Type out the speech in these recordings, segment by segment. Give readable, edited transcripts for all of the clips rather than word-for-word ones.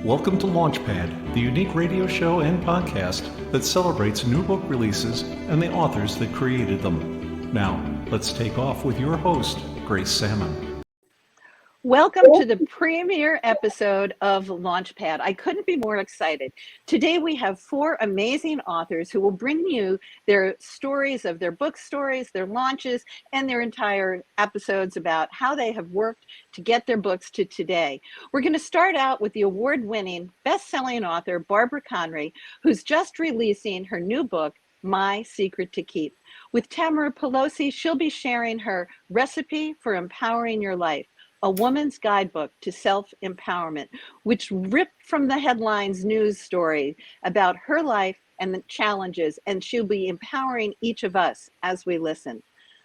Welcome to Launchpad, the unique radio show and podcast that celebrates new book releases and the authors that created them. Now, let's take off with your host, Grace Salmon. Welcome to the premiere episode of Launchpad. I couldn't be more excited. Today we have four amazing authors who will bring you their stories of their book stories, their launches, and their entire episodes about how they have worked to get their books to today. We're going to start out with the award-winning, best-selling author, Barbara Conrey, who's just releasing her new book, My Secret to Keep. With Tamara Pelosi, she'll be sharing her recipe for empowering your life. A Woman's Guidebook to Self-Empowerment, which ripped from the headlines news story about her life and the challenges, and she'll be empowering each of us as we listen.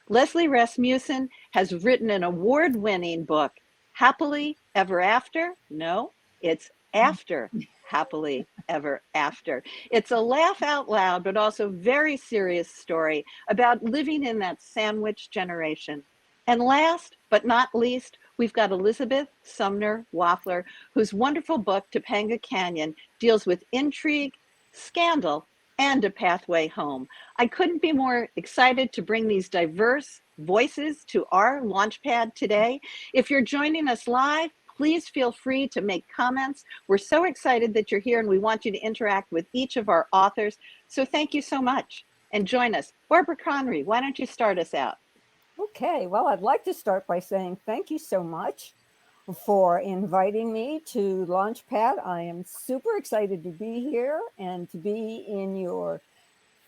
Leslie Rasmussen has written an award-winning book, Happily Ever After? No, it's After Happily Ever After. It's a laugh out loud, but also very serious story about living in that sandwich generation. And last but not least, we've got Elizabeth Sumner Wafler, whose wonderful book, Topanga Canyon, deals with intrigue, scandal, and a pathway home. I couldn't be more excited to bring these diverse voices to our Launchpad today. If you're joining us live, please feel free to make comments. We're so excited that you're here, and we want you to interact with each of our authors. So thank you so much, and join us. Barbara Conrey, why don't you start us out? Okay, well, I'd like to start by saying thank you so much for inviting me to Launchpad. I am super excited to be here and to be in your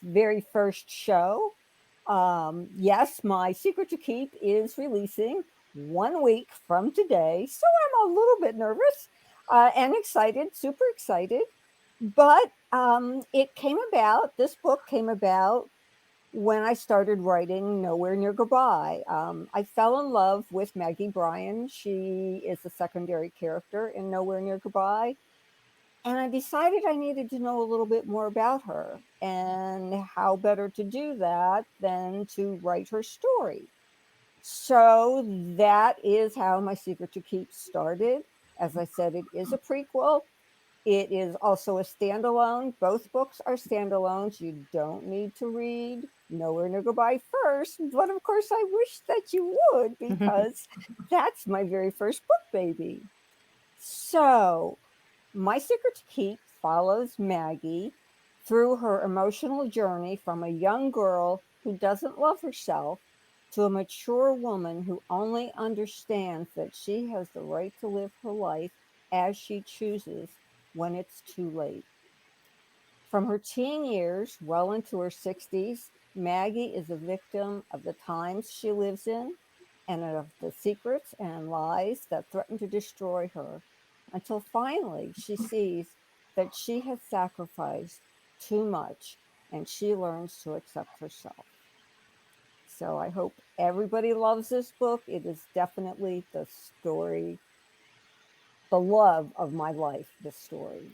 very first show. Yes, My Secret to Keep is releasing 1 week from today, so I'm a little bit nervous and excited, super excited. But this book came about when I started writing Nowhere Near Goodbye. I fell in love with Maggie Bryan. She is a secondary character in Nowhere Near Goodbye. And I decided I needed to know a little bit more about her. And how better to do that than to write her story. So that is how My Secret to Keep started. As I said, it is a prequel. It is also a standalone. Both books are standalones. You don't need to read Nowhere Near Goodbye first, but of course I wish that you would, because that's my very first book, baby. So, My Secret to Keep follows Maggie through her emotional journey from a young girl who doesn't love herself to a mature woman who only understands that she has the right to live her life as she chooses when it's too late. From her teen years well into her 60s, Maggie is a victim of the times she lives in and of the secrets and lies that threaten to destroy her, until finally she sees that she has sacrificed too much and she learns to accept herself. So I hope everybody loves this book. It is definitely the story, the love of my life, this story.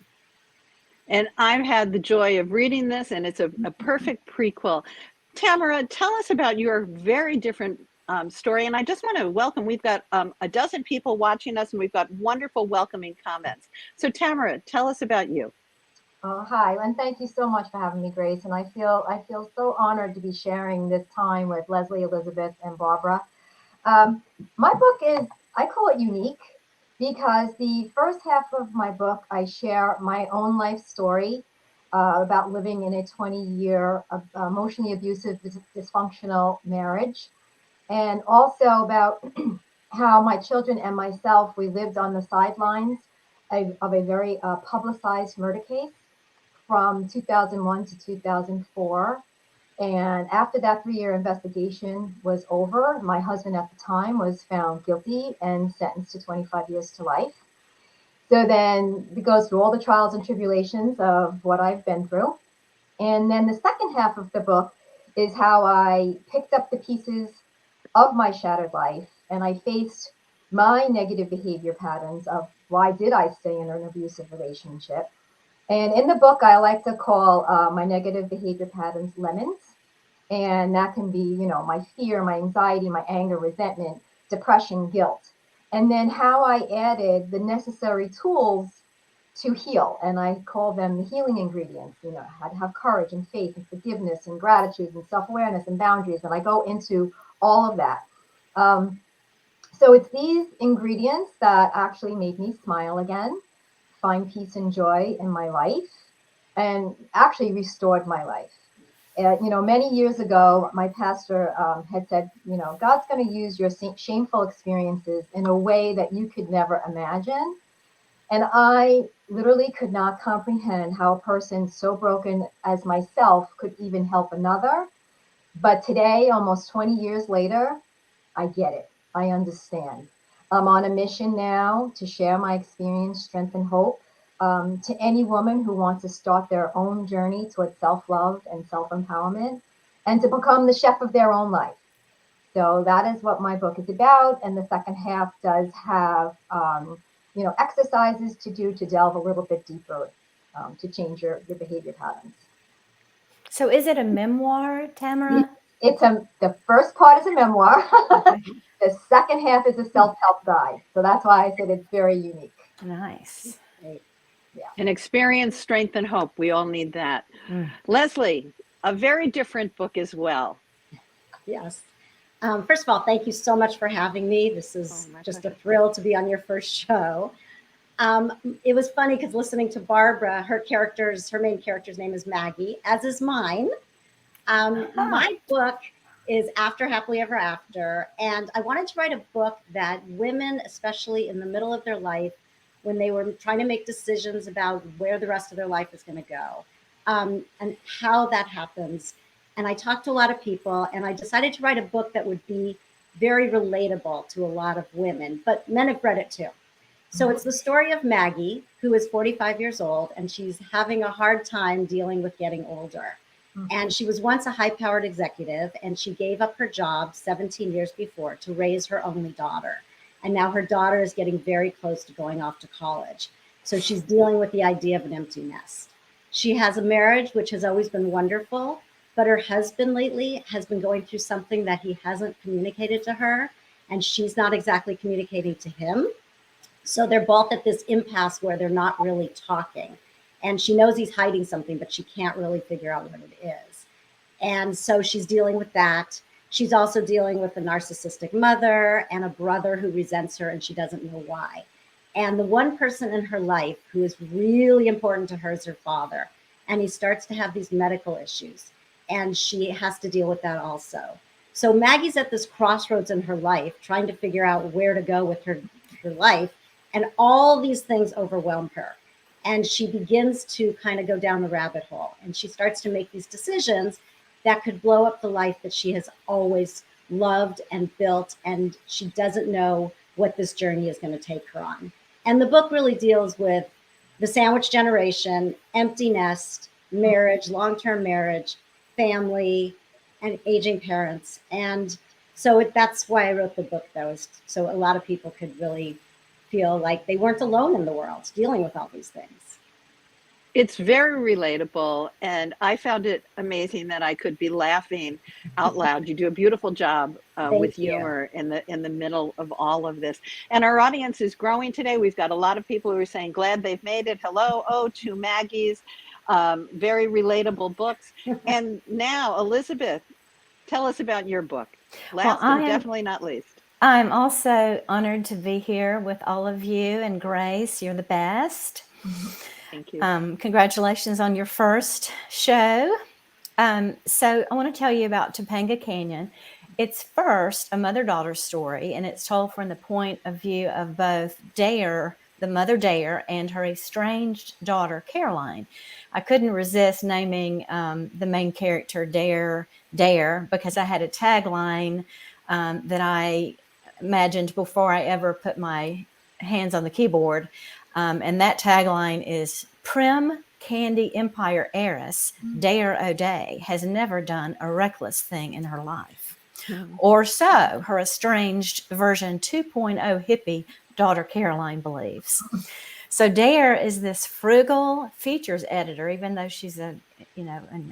And I've had the joy of reading this, and it's a perfect prequel. Tamara, tell us about your very different story. And I just want to welcome, we've got a dozen people watching us, and we've got wonderful welcoming comments. So Tamara, tell us about you. Hi, and thank you so much for having me, Grace. And I feel so honored to be sharing this time with Leslie, Elizabeth, and Barbara. My book is, I call it unique, because the first half of my book, I share my own life story about living in a 20-year emotionally abusive, dysfunctional marriage, and also about how my children and myself, we lived on the sidelines of a very publicized murder case from 2001 to 2004. And after that 3-year investigation was over, my husband at the time was found guilty and sentenced to 25 years to life. So then it goes through all the trials and tribulations of what I've been through. And then the second half of the book is how I picked up the pieces of my shattered life, and I faced my negative behavior patterns of why did I stay in an abusive relationship. And in the book, I like to call my negative behavior patterns lemons. And that can be, my fear, my anxiety, my anger, resentment, depression, guilt. And then how I added the necessary tools to heal. And I call them the healing ingredients, how to have courage and faith and forgiveness and gratitude and self-awareness and boundaries. And I go into all of that. So it's these ingredients that actually made me smile again, find peace and joy in my life, and actually restored my life. Many years ago, my pastor had said, God's going to use your shameful experiences in a way that you could never imagine. And I literally could not comprehend how a person so broken as myself could even help another. But today, almost 20 years later, I get it. I understand. I'm on a mission now to share my experience, strength, and hope to any woman who wants to start their own journey towards self-love and self-empowerment and to become the chef of their own life. So that is what my book is about. And the second half does have, exercises to do to delve a little bit deeper to change your behavior patterns. So is it a memoir, Tamara? The first part is a memoir. The second half is a self-help guide. So that's why I said it's very unique. Nice. Right. Yeah. And experience, strength, and hope. We all need that. Leslie, a very different book as well. Yes. First of all, thank you so much for having me. This is just a thrill to be on your first show. It was funny because listening to Barbara, her main character's name is Maggie, as is mine. My book is After Happily Ever After, and I wanted to write a book that women, especially in the middle of their life, when they were trying to make decisions about where the rest of their life is going to go, and how that happens. And I talked to a lot of people, and I decided to write a book that would be very relatable to a lot of women, but men have read it too. So it's the story of Maggie, who is 45 years old, and she's having a hard time dealing with getting older. And she was once a high-powered executive, and she gave up her job 17 years before to raise her only daughter. And now her daughter is getting very close to going off to college. So she's dealing with the idea of an empty nest. She has a marriage which has always been wonderful, but her husband lately has been going through something that he hasn't communicated to her, and she's not exactly communicating to him. So they're both at this impasse where they're not really talking. And she knows he's hiding something, but she can't really figure out what it is. And so she's dealing with that. She's also dealing with a narcissistic mother and a brother who resents her, and she doesn't know why. And the one person in her life who is really important to her is her father. And he starts to have these medical issues, and she has to deal with that also. So Maggie's at this crossroads in her life, trying to figure out where to go with her life. And all these things overwhelm her. And she begins to kind of go down the rabbit hole. And she starts to make these decisions that could blow up the life that she has always loved and built. And she doesn't know what this journey is going to take her on. And the book really deals with the sandwich generation, empty nest, marriage, long-term marriage, family, and aging parents. And so that's why I wrote the book, though, is so a lot of people could really feel like they weren't alone in the world dealing with all these things. It's very relatable, and I found it amazing that I could be laughing out loud. You do a beautiful job with humor in the middle of all of this. And our audience is growing today. We've got a lot of people who are saying, glad they've made it. Hello, to Maggie's. Very relatable books. And now, Elizabeth, tell us about your book. Last and definitely not least. I'm also honored to be here with all of you, and Grace, you're the best. Thank you. Congratulations on your first show. So I want to tell you about Topanga Canyon. It's first a mother-daughter story, and it's told from the point of view of both Dare, the mother Dare, and her estranged daughter Caroline. I couldn't resist naming the main character Dare because I had a tagline that I imagined before I ever put my hands on the keyboard. And that tagline is, Prim Candy Empire heiress Dare O'Day has never done a reckless thing in her life. Or so her estranged version 2.0 hippie daughter Caroline believes. So Dare is this frugal features editor, even though she's an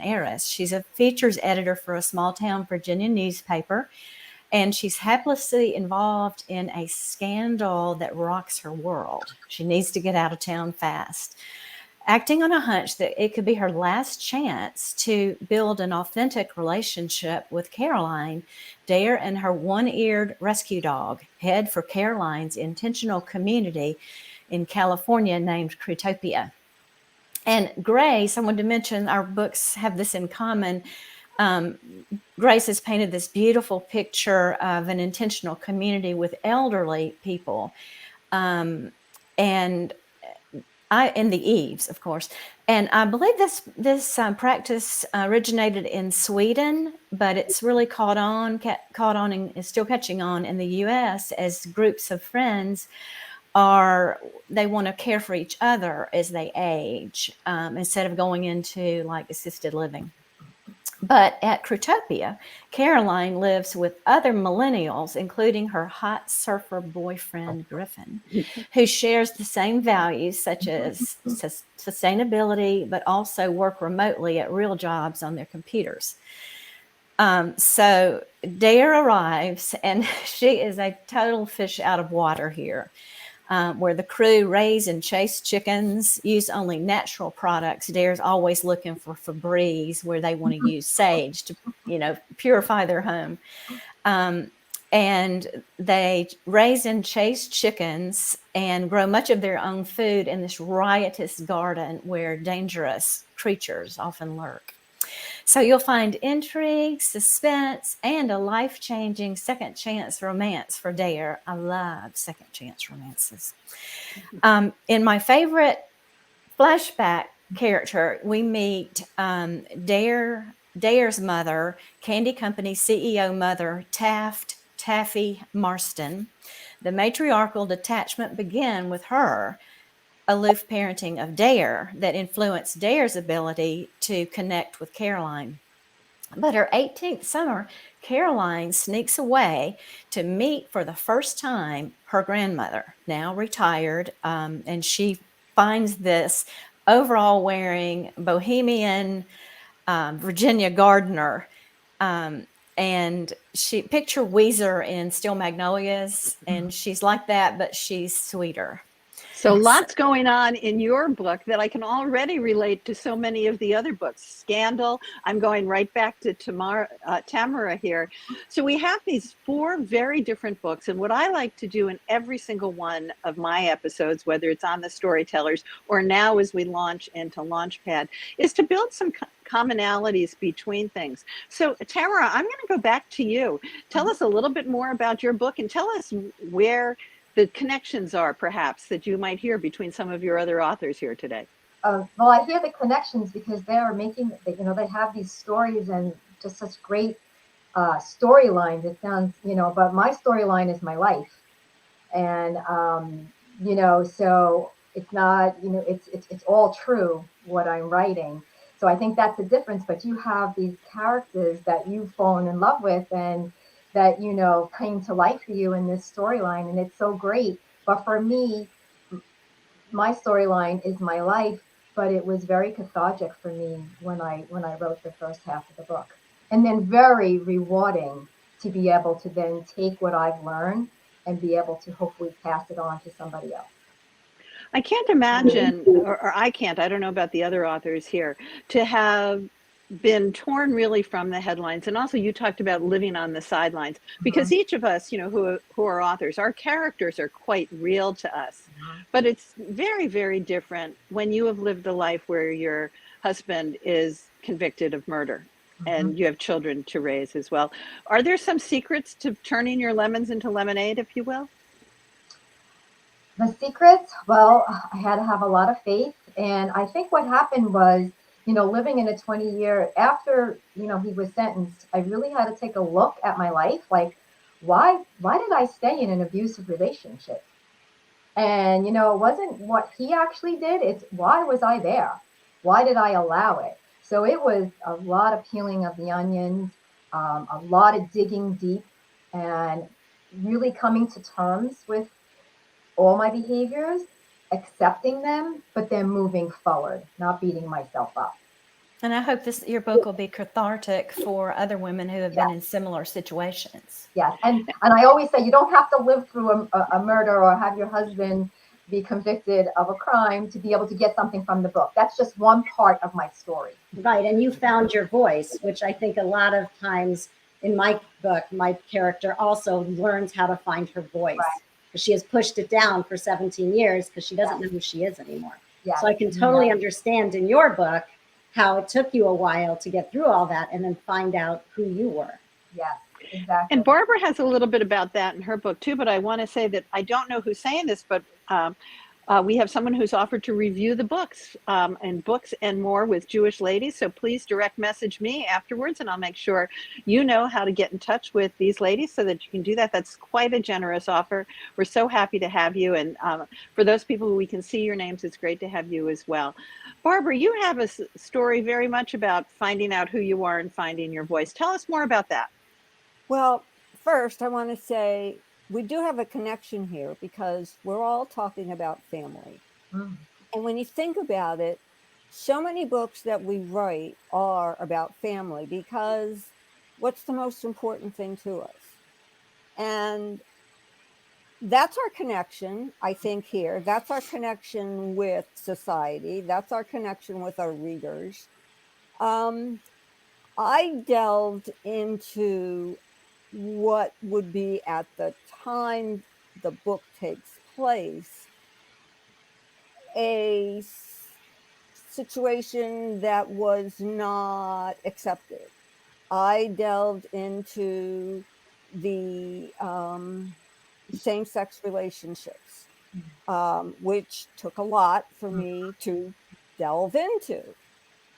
heiress. She's a features editor for a small town Virginia newspaper. and she's helplessly involved in a scandal that rocks her world. She needs to get out of town fast. Acting on a hunch that it could be her last chance to build an authentic relationship with Caroline, Dare and her one-eared rescue dog head for Caroline's intentional community in California named Crutopia. And Grace, I wanted to mention, our books have this in common. Grace has painted this beautiful picture of an intentional community with elderly people. And in the eaves, of course. And I believe this practice originated in Sweden, but it's really caught on and is still catching on in the U.S. as groups of friends they want to care for each other as they age, instead of going into like assisted living. But at Crutopia, Caroline lives with other millennials, including her hot surfer boyfriend, Griffin, who shares the same values such as sustainability, but also work remotely at real jobs on their computers. So Dare arrives, and she is a total fish out of water here. Where the crew raise and chase chickens, use only natural products. Dare's always looking for Febreze, where they want to use sage to, purify their home. And they raise and chase chickens and grow much of their own food in this riotous garden where dangerous creatures often lurk. So you'll find intrigue, suspense, and a life-changing second chance romance for Dare. I love second chance romances. In my favorite flashback character, we meet Dare's mother, Candy Company CEO mother, Taffy Marston. The matriarchal detachment began with her aloof parenting of Dare that influenced Dare's ability to connect with Caroline. But her 18th summer, Caroline sneaks away to meet for the first time her grandmother, now retired, and she finds this overall wearing bohemian Virginia gardener, and she picture Weezer in Steel Magnolias, and she's like that, but she's sweeter. So lots going on in your book that I can already relate to so many of the other books. Scandal. I'm going right back to Tamara here. So we have these 4 very different books. And what I like to do in every single one of my episodes, whether it's on the storytellers or now as we launch into Launchpad, is to build some commonalities between things. So Tamara, I'm going to go back to you. Tell us a little bit more about your book and tell us where the connections are, perhaps, that you might hear between some of your other authors here today. Well, I hear the connections because they are making, they have these stories and just such great storylines. It sounds, but my storyline is my life. And, so it's not, it's all true what I'm writing. So I think that's the difference. But you have these characters that you've fallen in love with and that, came to life for you in this storyline. And it's so great. But for me, my storyline is my life, but it was very cathartic for me when I wrote the first half of the book. And then very rewarding to be able to then take what I've learned and be able to hopefully pass it on to somebody else. I can't imagine, or I don't know about the other authors here, to have been torn really from the headlines. And also you talked about living on the sidelines, because each of us, who are authors, our characters are quite real to us. But it's very, very different when you have lived a life where your husband is convicted of murder and you have children to raise as well. Are there some secrets to turning your lemons into lemonade, if you will? The secrets, well, I had to have a lot of faith. And I think what happened was, living in a 20-year, after, he was sentenced, I really had to take a look at my life. Like, why did I stay in an abusive relationship? And, it wasn't what he actually did. It's why was I there? Why did I allow it? So it was a lot of peeling of the onions, a lot of digging deep and really coming to terms with all my behaviors, accepting them, but then moving forward, not beating myself up. And I hope your book will be cathartic for other women who have been in similar situations. Yes, and I always say you don't have to live through a murder or have your husband be convicted of a crime to be able to get something from the book. That's just one part of my story. Right, and you found your voice, which I think a lot of times in my book, my character also learns how to find her voice. Right. Because she has pushed it down for 17 years because she doesn't know who she is anymore. Yes. So I can totally understand in your book how it took you a while to get through all that and then find out who you were. Yes, exactly. And Barbara has a little bit about that in her book too, but I want to say that I don't know who's saying this, but we have someone who's offered to review the books and books and more with Jewish ladies. So please direct message me afterwards and I'll make sure you know how to get in touch with these ladies so that you can do that. That's quite a generous offer. We're so happy to have you. And for those people who we can see your names, it's great to have you as well. Barbara, you have a story very much about finding out who you are and finding your voice. Tell us more about that. Well, first, I want to say we do have a connection here because we're all talking about family. Mm. And when you think about it, so many books that we write are about family because what's the most important thing to us? And that's our connection, I think, here. That's our connection with society. That's our connection with our readers. I delved into what would be at the time the book takes place a situation that was not accepted. I delved into the same-sex relationships, which took a lot for me to delve into.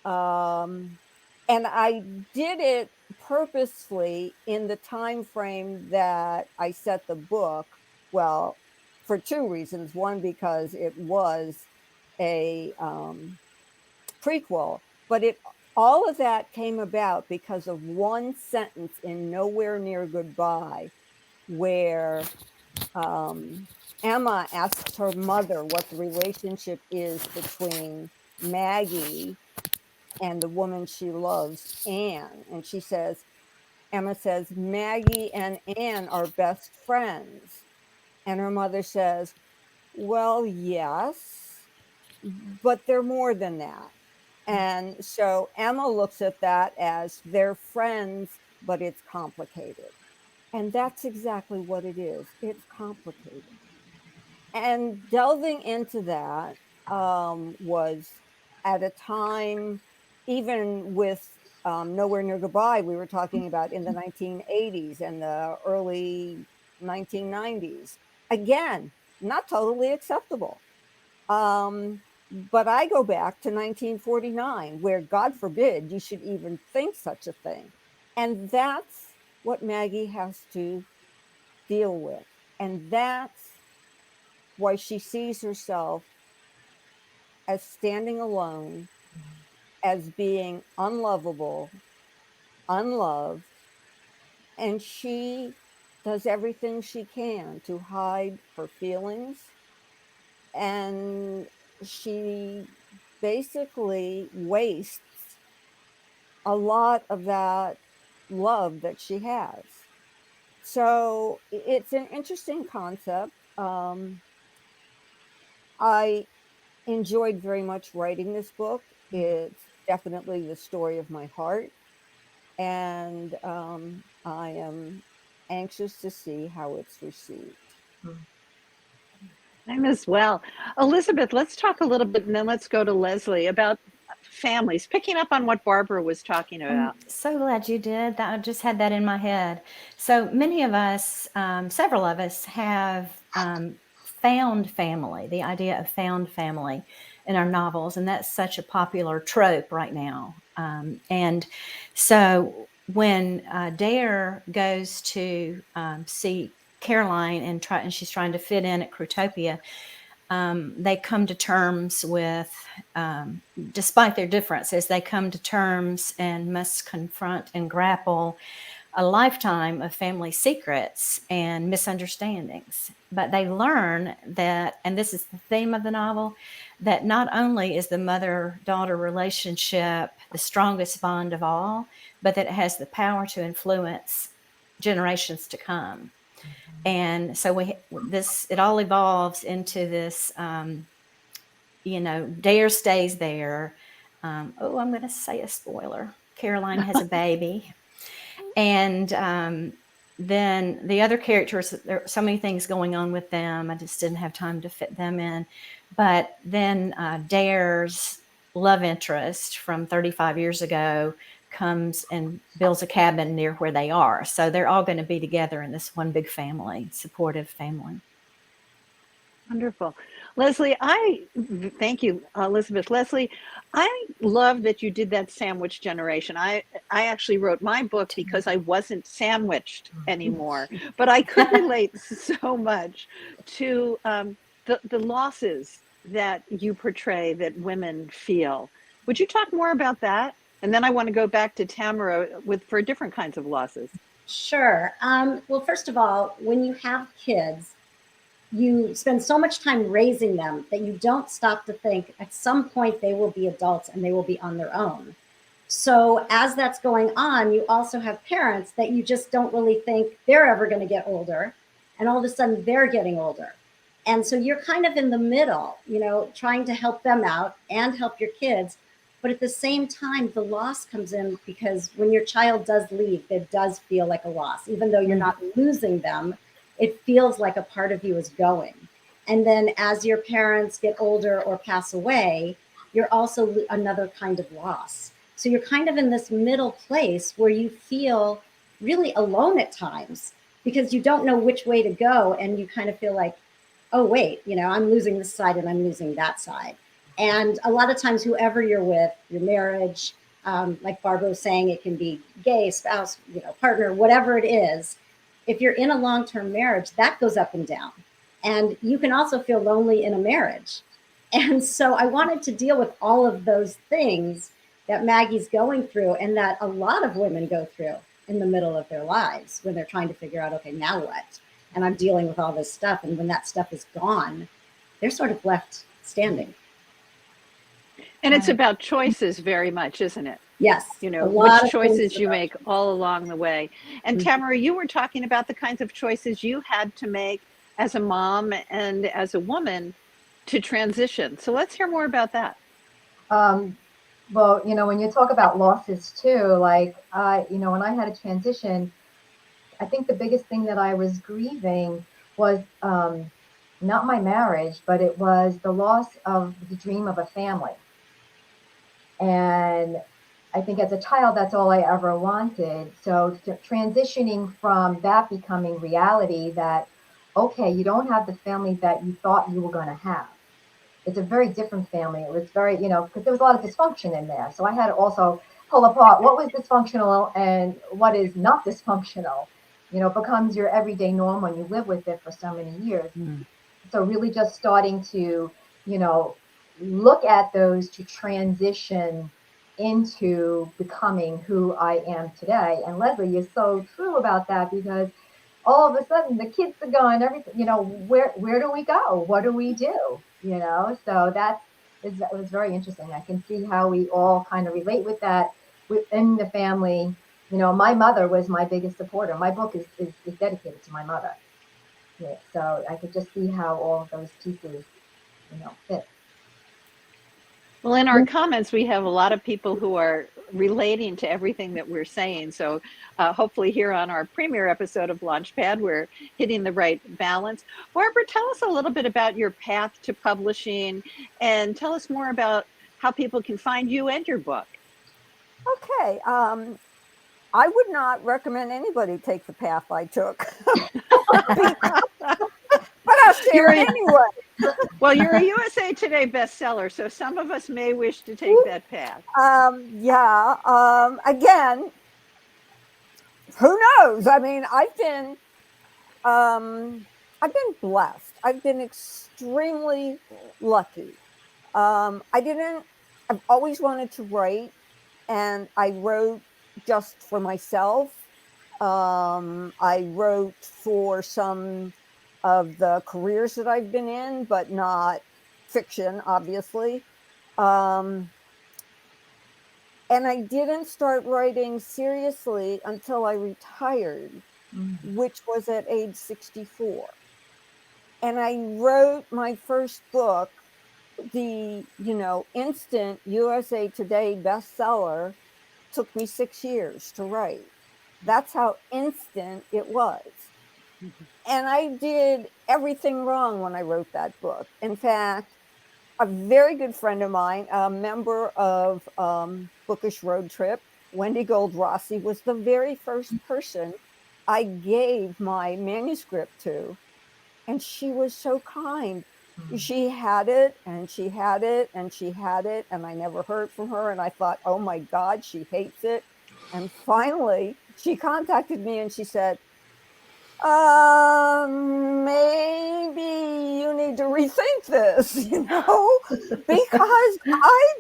And I did it purposefully in the time frame that I set the book. Well, for two reasons. One, because it was a prequel, but all of that came about because of one sentence in Nowhere Near Goodbye, where Emma asks her mother what the relationship is between Maggie and the woman she loves, Anne. And Emma says, Maggie and Anne are best friends. And her mother says, well, yes, but they're more than that. And so Emma looks at that as they're friends, but it's complicated. And that's exactly what it is. It's complicated. And delving into that was at a time, even with Nowhere Near Goodbye, we were talking about in the 1980s and the early 1990s. Again, not totally acceptable. But I go back to 1949, where God forbid you should even think such a thing. And that's what Maggie has to deal with. And that's why she sees herself as standing alone, as being unlovable, unloved, and she does everything she can to hide her feelings. And she basically wastes a lot of that love that she has. So it's an interesting concept. I enjoyed very much writing this book. It's definitely the story of my heart. And I am anxious to see how it's received. I'm as well. Elizabeth, let's talk a little bit and then let's go to Leslie about families, picking up on what Barbara was talking about. I'm so glad you did that. I just had that in my head. So many of us, several of us have found family, the idea of found family in our novels. And that's such a popular trope right now. And so when Dare goes to see Caroline and she's trying to fit in at Crutopia, they come to terms with, despite their differences, they come to terms and must confront and grapple a lifetime of family secrets and misunderstandings. But they learn that, and this is the theme of the novel, that not only is the mother-daughter relationship the strongest bond of all, but that it has the power to influence generations to come. And so it all evolves into this, Dare stays there. I'm going to say a spoiler. Caroline has a baby. And then the other characters, there are so many things going on with them. I just didn't have time to fit them in. But then Dare's love interest from 35 years ago comes and builds a cabin near where they are. So they're all going to be together in this one big family, supportive family. Wonderful. Leslie, thank you, Elizabeth. Leslie, I love that you did that sandwich generation. I actually wrote my book because I wasn't sandwiched anymore, but I could relate so much to the losses that you portray that women feel. Would you talk more about that? And then I want to go back to Tamara for different kinds of losses. Sure. Well, first of all, when you have kids, you spend so much time raising them that you don't stop to think at some point they will be adults and they will be on their own. So as that's going on, you also have parents that you just don't really think they're ever going to get older. And all of a sudden they're getting older. And so you're kind of in the middle, trying to help them out and help your kids. But at the same time, the loss comes in because when your child does leave, it does feel like a loss, even though you're not losing them. It feels like a part of you is going. And then as your parents get older or pass away, you're also another kind of loss. So you're kind of in this middle place where you feel really alone at times because you don't know which way to go. And you kind of feel like, oh, wait, I'm losing this side and I'm losing that side. And a lot of times, whoever you're with, your marriage, like Barbara was saying, it can be gay, spouse, partner, whatever it is. If you're in a long-term marriage, that goes up and down. And you can also feel lonely in a marriage. And so I wanted to deal with all of those things that Maggie's going through and that a lot of women go through in the middle of their lives when they're trying to figure out, okay, now what? And I'm dealing with all this stuff. And when that stuff is gone, they're sort of left standing. And it's about choices very much, isn't it? Yes. Which choices you make all along the way. And Tamara, you were talking about the kinds of choices you had to make as a mom and as a woman to transition. So let's hear more about that. Well, when you talk about losses too, like, when I had a transition, I think the biggest thing that I was grieving was not my marriage, but it was the loss of the dream of a family. And I think as a child, that's all I ever wanted. So transitioning from that becoming reality that, okay, you don't have the family that you thought you were going to have. It's a very different family. It was very, because there was a lot of dysfunction in there. So I had to also pull apart what was dysfunctional and what is not dysfunctional. It becomes your everyday norm when you live with it for so many years. So really just starting to, look at those to transition into becoming who I am today. And Leslie, you're so true about that because all of a sudden the kids are gone, everything, where do we go? What do we do? So that was very interesting. I can see how we all kind of relate with that within the family. My mother was my biggest supporter. My book is dedicated to my mother. Yeah, so I could just see how all of those pieces, fit. Well, in our comments, we have a lot of people who are relating to everything that we're saying. So hopefully here on our premiere episode of Launchpad, we're hitting the right balance. Barbara, tell us a little bit about your path to publishing and tell us more about how people can find you and your book. Okay. I would not recommend anybody take the path I took. But I'll share it anyway. Well, you're a USA Today bestseller, so some of us may wish to take that path. Again, who knows? I mean, I've been blessed. I've been extremely lucky. I've always wanted to write, and I wrote just for myself. I wrote for some of the careers that I've been in, but not fiction, obviously. And I didn't start writing seriously until I retired, which was at age 64. And I wrote my first book, the, instant USA Today bestseller, took me 6 years to write. That's how instant it was. And I did everything wrong when I wrote that book. In fact, a very good friend of mine, a member of Bookish Road Trip, Wendy Gold Rossi, was the very first person I gave my manuscript to. And she was so kind. She had it and she had it and she had it. And I never heard from her. And I thought, oh my God, she hates it. And finally, she contacted me and she said, maybe you need to rethink this, because I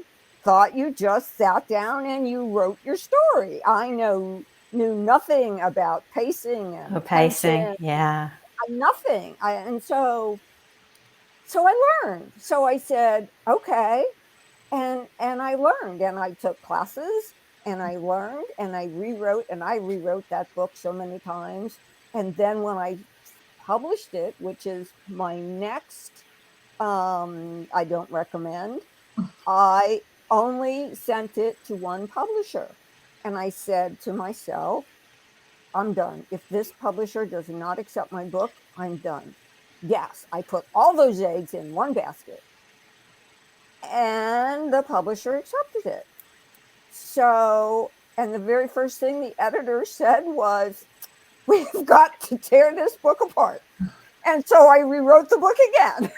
thought you just sat down and you wrote your story. I knew nothing about pacing and Pacing, tension, yeah. nothing. So I learned. So I said, okay. And I learned and I took classes and I learned and I rewrote that book so many times. And then when I published it, which is my next, I don't recommend, I only sent it to one publisher. And I said to myself, I'm done. If this publisher does not accept my book, I'm done. Yes, I put all those eggs in one basket. And the publisher accepted it. So, and the very first thing the editor said was, we've got to tear this book apart. And so I rewrote the book again.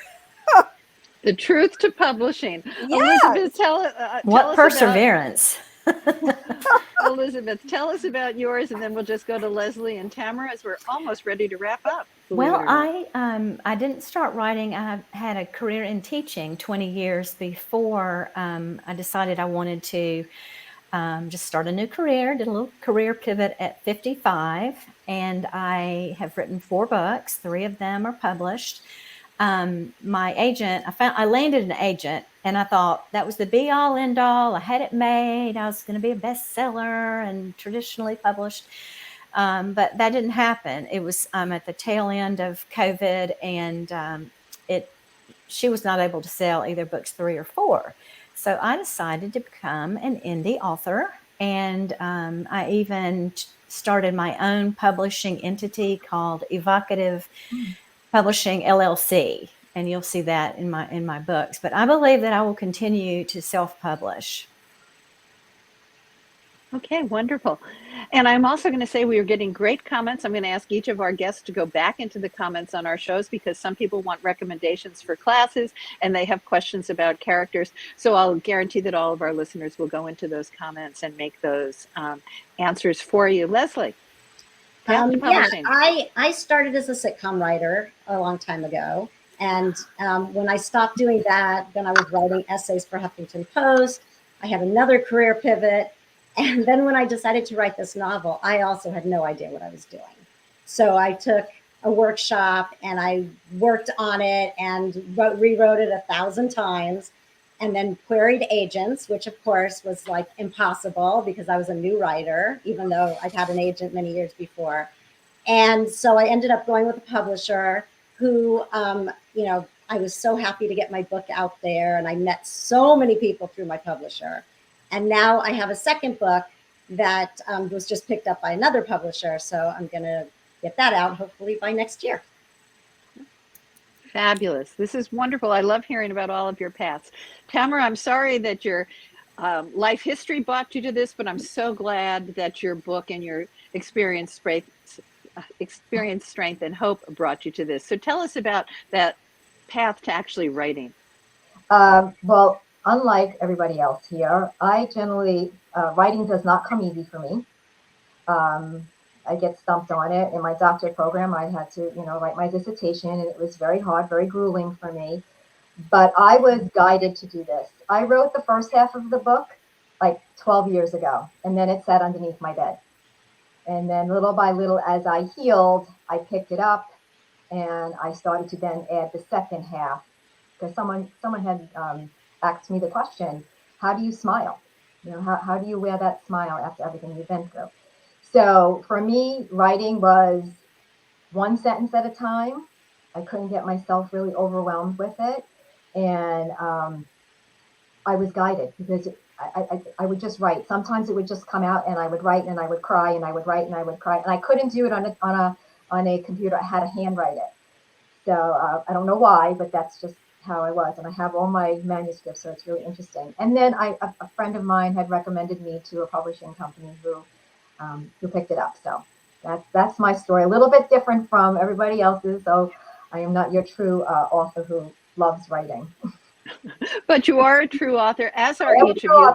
The truth to publishing. Yes. Elizabeth, tell What us perseverance. Elizabeth, tell us about yours, and then we'll just go to Leslie and Tamara as we're almost ready to wrap up. Well, I didn't start writing. I had a career in teaching 20 years before I decided I wanted to just start a new career. Did a little career pivot at 55, and I have written 4 books. 3 of them are published. My agent, I landed an agent, and I thought that was the be all end all. I had it made. I was going to be a bestseller and traditionally published. But that didn't happen. It was at the tail end of COVID, and she was not able to sell either books 3 or 4. So I decided to become an indie author, and I even started my own publishing entity called Evocative Publishing LLC, and you'll see that in my books. But I believe that I will continue to self-publish. Okay, wonderful. And I'm also going to say we are getting great comments. I'm going to ask each of our guests to go back into the comments on our shows, because some people want recommendations for classes and they have questions about characters. So I'll guarantee that all of our listeners will go into those comments and make those answers for you. Leslie. I started as a sitcom writer a long time ago. And when I stopped doing that, then I was writing essays for Huffington Post. I had another career pivot. And then when I decided to write this novel, I also had no idea what I was doing. So I took a workshop and I worked on it and rewrote it 1,000 times, and then queried agents, which of course was like impossible because I was a new writer, even though I'd had an agent many years before. And so I ended up going with a publisher who, I was so happy to get my book out there, and I met so many people through my publisher. And now I have a second book that was just picked up by another publisher. So I'm going to get that out hopefully by next year. Fabulous. This is wonderful. I love hearing about all of your paths. Tamara, I'm sorry that your life history brought you to this, but I'm so glad that your book and your experience, strength, and hope brought you to this. So tell us about that path to actually writing. Well, unlike everybody else here, I generally, writing does not come easy for me. I get stumped on it. In my doctorate program, I had to, write my dissertation, and it was very hard, very grueling for me. But I was guided to do this. I wrote the first half of the book like 12 years ago, and then it sat underneath my bed. And then little by little, as I healed, I picked it up, and I started to then add the second half. because someone had asked me the question, how do you smile? How do you wear that smile after everything you've been through? So for me, writing was one sentence at a time. I couldn't get myself really overwhelmed with it. And I was guided because I would just write. Sometimes it would just come out and I would write and I would cry and I would write and I would cry. And I couldn't do it on a computer. I had to handwrite it. So I don't know why, but that's just how I was. And I have all my manuscripts, so it's really interesting. And then a friend of mine had recommended me to a publishing company who picked it up. So that's my story. A little bit different from everybody else's. So I am not your true author who loves writing. But you are a true author, as are each of you.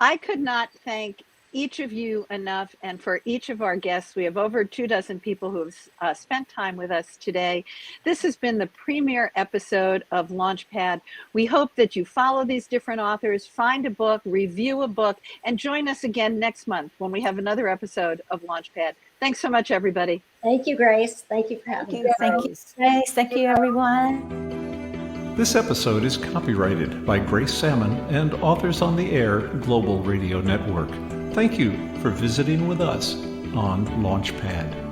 I could not thank each of you enough, and for each of our guests. We have over 24 people who have spent time with us today. This has been the premiere episode of Launchpad. We hope that you follow these different authors, find a book, review a book, and join us again next month when we have another episode of Launchpad. Thanks so much, everybody. Thank you, Grace. Thank you for having me. Thank you, Grace. Thank you, everyone. This episode is copyrighted by Grace Salmon and Authors on the Air Global Radio Network. Thank you for visiting with us on Launchpad.